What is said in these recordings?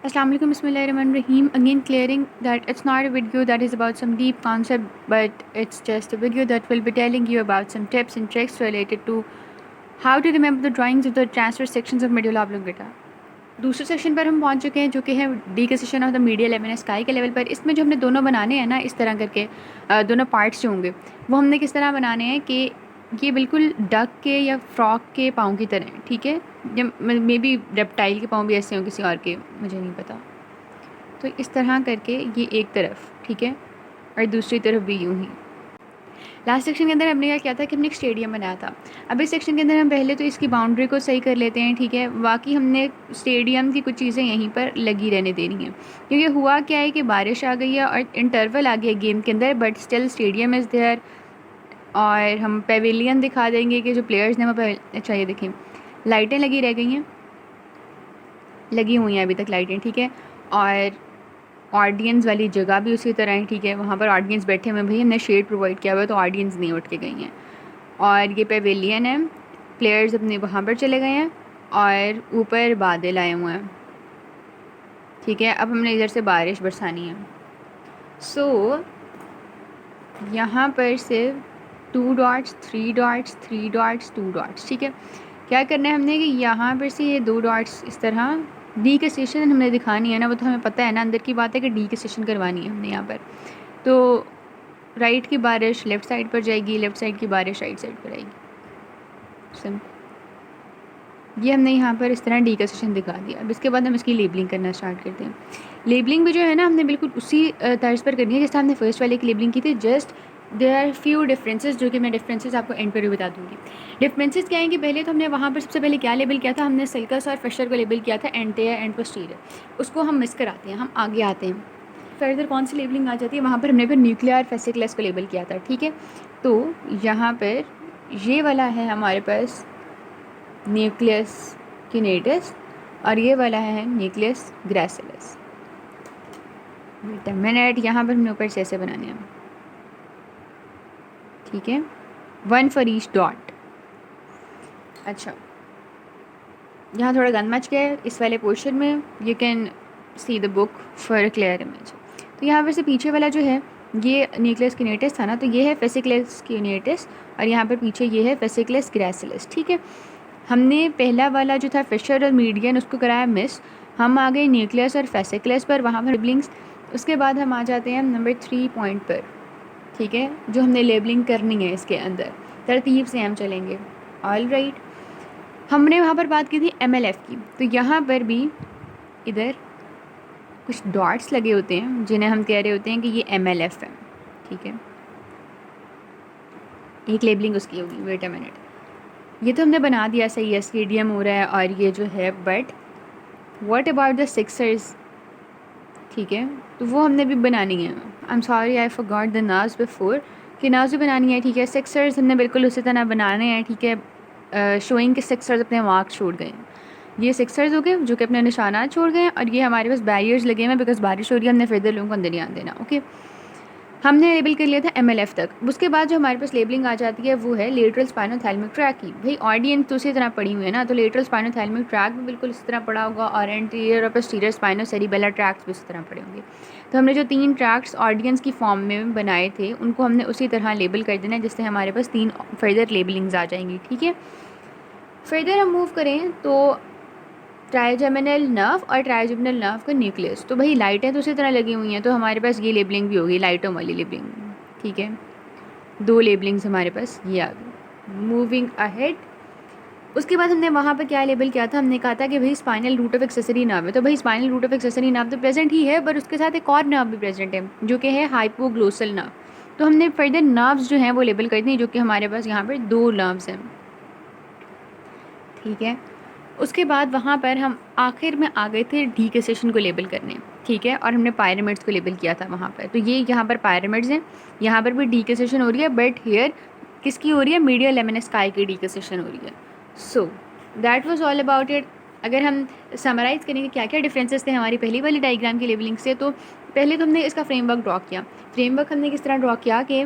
Assalamu alaikum, Bismillahirrahmanirrahim. Again, clearing that it's not a video that is about some deep concept, but it's just a video that will be telling you about some tips and tricks related to how to remember the drawings of the transverse sections of medulla oblongata. दूसरे section पर हम पहुंच चुके हैं जो कि है decussation of the medial lemniscus के लेवल पर। इसमें जो हमने दोनों बनाने हैं ना, इस तरह करके दोनों पार्ट्स जो होंगे वो हमने किस तरह बनाने हैं कि ये बिल्कुल डक के या फ्रॉक के पाँव की तरह, ठीक है। या मे बी रेप्टाइल के पाँव भी ऐसे हों किसी और के, मुझे नहीं पता। तो इस तरह करके ये एक तरफ, ठीक है, और दूसरी तरफ भी यूँ ही। लास्ट सेक्शन के अंदर हमने क्या किया था कि हमने एक स्टेडियम बनाया था। अब इस सेक्शन के अंदर हम पहले तो इसकी बाउंड्री को सही कर लेते हैं, ठीक है। बाकी हमने स्टेडियम की कुछ चीज़ें यहीं पर लगी रहने देनी है, क्योंकि हुआ क्या है कि बारिश आ गई है और इंटरवल आ गया गेम के अंदर, but still stadium is there. और हम पेविलियन दिखा देंगे कि जो प्लेयर्स ने वो अच्छा ये देखें, लाइटें लगी रह गई हैं, लगी हुई हैं अभी तक लाइटें, ठीक है। और ऑडियंस वाली जगह भी उसी तरह है, ठीक है। वहाँ पर ऑडियंस बैठे हुए हैं, भाई हमने शेड प्रोवाइड किया हुआ है तो ऑडियंस नहीं उठ के गई हैं। और ये पेविलियन है, प्लेयर्स अपने वहाँ पर चले गए हैं और ऊपर बादल आए हुए हैं, ठीक है। अब हमने इधर से बारिश बरसानी है। सो यहाँ पर सिर्फ 2 डॉट्स, 3 डॉट्स, 3 डॉट्स, 2 डॉट्स, ठीक है। क्या करना है हमने कि यहाँ पर से ये 2 डॉट्स इस तरह डीकसेशन हमने दिखानी है ना, वो तो हमें पता है ना, अंदर की बात है कि डीकसेशन करवानी है हमने यहाँ पर। तो राइट की बारिश लेफ़्ट साइड पर जाएगी, लेफ़्ट साइड की बारिश राइट साइड पर आएगी। सिंपल। ये हमने यहाँ पर इस तरह डीकसेशन दिखा दिया। अब इसके बाद हम इसकी लेबलिंग करना स्टार्ट करते हैं। लेबलिंग भी जो है ना, हमने बिल्कुल उसी तर्ज पर करनी है जैसे हमने फर्स्ट वाले की लेबलिंग की थी। Just there are few differences, जो कि मैं डिफरेंसेस आपको एंड पर भी बता दूँगी। डिफरेंसेस क्या है कि पहले तो हमने वहाँ पर सबसे पहले क्या लेबल किया था, हमने सल्कस और फिशर को लेबल किया था एंटेरियर एंड पोस्टीरियर। उसको हम मिस कराते हैं, हम आगे आते हैं। फर्दर कौन सी लेबलिंग आ जाती है, वहाँ पर हमने फिर न्यूक्लियर फेसिकुलस को लेबल किया था, ठीक है। तो यहाँ पर ये वाला है हमारे पास न्यूक्लियस किनेटस और ये वाला है न्यूक्लियस ग्रैसिलस। वेट अ मिनट, यहाँ पर हमने ऊपर से ऐसे बनाने हैं, ठीक है, 1 फॉर ईच डॉट। अच्छा, यहाँ थोड़ा गंद मच गया है इस वाले पोर्शन में, you can see the book for a clear image. तो यहाँ पर से पीछे वाला जो है ये न्यूक्लियस किनेटस था ना, तो ये है फेसिकुलस किनेटस और यहाँ पर पीछे ये है फेसिकुलस ग्रैसिलस, ठीक है। हमने पहला वाला जो था फिशर और मीडियन उसको कराया मिस, हम आ गए न्यूक्लियस और फेसिकुलस पर, वहाँ पर लेबलिंग्स। उसके बाद हम आ जाते हैं नंबर 3 पॉइंट पर, ठीक है, जो हमने लेबलिंग करनी है इसके अंदर। तरतीब से हम चलेंगे। ऑल राइट, हमने वहाँ पर बात की थी MLF की, तो यहाँ पर भी इधर कुछ डॉट्स लगे होते हैं जिन्हें हम कह रहे होते हैं कि ये MLF है, ठीक है। एक लेबलिंग उसकी होगी। वेट अ मिनट, ये तो हमने बना दिया, सही है, स्टेडियम हो रहा है और ये जो है, but what about the Sixers, ठीक है। तो वो हमने भी बनानी है। I am sorry I forgot the नाज बिफोर, कि नाज भी बनानी है, ठीक है। सिक्सर्स हमने बिल्कुल उसी तरह बनाने हैं, ठीक है। शोइंग के सिक्सर्स अपने मार्क्स छोड़ गए हैं। ये सिक्सर्स हो गए जो कि अपने निशानात छोड़ गए हैं, और ये हमारे पास बैरियर्स लगे हुए हैं बिकॉज बारिश हो रही है, हमने फिर लोगों को अंदर नहीं आने देना, ओके। हमने लेबल कर लिया था MLF तक। उसके बाद जो हमारे पास लेबलिंग आ जाती है वो है लेटरल स्पाइनोथैलेमिक ट्रैक की। भाई ऑडियंस तो उसी तरह पड़ी हुई है ना, तो लेटरल स्पाइनोथैलेमिक ट्रैक भी बिल्कुल इस तरह पड़ा होगा और एंटीरियर और पोस्टीरियर स्पाइनोसेरिबेलर ट्रैक्स भी इस तरह पड़े होंगे। तो हमने जो 3 ट्रैक्स ऑडियंस की फॉर्म में बनाए थे उनको हमने उसी तरह लेबल कर देना है, जिससे हमारे पास 3 फर्दर लेबलिंग्स आ जाएंगी, ठीक है। फर्दर हम मूव करें तो ट्राइजेमिनल नर्व और ट्राइजेमिनल नर्व का न्यूक्लियस, तो भाई लाइटें तो उसी तरह लगी हुई हैं, तो हमारे पास ये लेबलिंग भी होगी, लाइटों वाली लेबलिंग, ठीक है। 2 लेबलिंग्स हमारे पास ये आ गई। मूविंग अहेड, उसके बाद हमने वहाँ पर क्या लेबल किया था, हमने कहा था कि भाई spinal root of accessory nerve है। तो भाई spinal root of accessory nerve तो प्रेजेंट ही है, पर उसके साथ एक और नर्व भी प्रेजेंट है जो कि है हाइपोग्लोसल नर्व। तो हमने फर्दर नर्व्स जो हैं वो लेबल कर दी, जो कि हमारे पास यहाँ पर 2 नर्व्स हैं, ठीक है। उसके बाद वहाँ पर हम आखिर में आ गए थे डीकसेशन को लेबल करने, ठीक है, और हमने पायरामिड्स को लेबल किया था वहाँ पर। तो ये यहाँ पर पायरामिड्स हैं, यहाँ पर भी डीकसेशन हो रही है, बट हियर किसकी हो रही है, मीडियल लेमिनस स्काई की डीकसेशन हो रही है। So that was all about it. अगर हम समराइज़ करेंगे क्या क्या डिफरेंसेस थे हमारी पहली वाली डायग्राम की लेबलिंग से, तो पहले तो हमने इसका फ्रेमवर्क ड्रॉ किया। फ्रेमवर्क हमने किस तरह ड्रॉ किया कि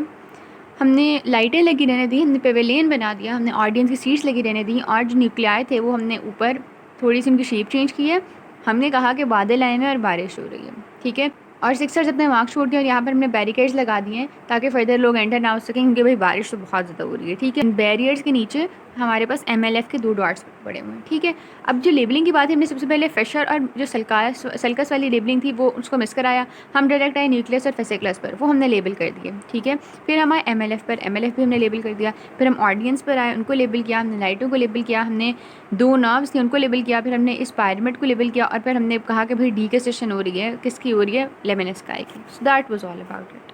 हमने लाइटें लगी रहने दी, हमने पेवेलियन बना दिया, हमने ऑडियंस की सीट्स लगी रहने दी, और जो न्यूक्लियाई थे वो हमने ऊपर थोड़ी सी उनकी शेप चेंज की है, हमने कहा कि बादल आए हैं और बारिश हो रही है, ठीक है। और सिक्सर्स अपने मार्क छोड़ दिए और यहाँ पर हमने बैरिकेड्स लगा दिए हैं ताकि फर्दर लोग एंटर ना हो सकें, क्योंकि भाई बारिश तो बहुत ज़्यादा हो रही है, ठीक है। बैरियर्स के नीचे हमारे पास MLF के 2 डॉट्स पड़े हुए हैं, ठीक है। अब जो लेबलिंग की बात है, हमने सबसे पहले फिशर और जो सल्कस वाली लेबलिंग थी वो उसको मिस कराया। हम डायरेक्ट आए न्यूक्लियस और फेसिकुलस पर, वो हमने लेबल कर दिए, ठीक है। फिर हम आए MLF पर, MLF भी हमने लेबल कर दिया। फिर हम ऑडियंस पर आए, उनको लेबल किया, हमने लाइटों को लेबल किया, हमने 2 नर्व्स थी उनको लेबल किया, फिर हमने इस पायरमिड को लेबल किया और फिर हमने कहा कि भाई डी के सेशन हो रही है, किसकी हो रही है, लेमन स्काई की। So that was all about it.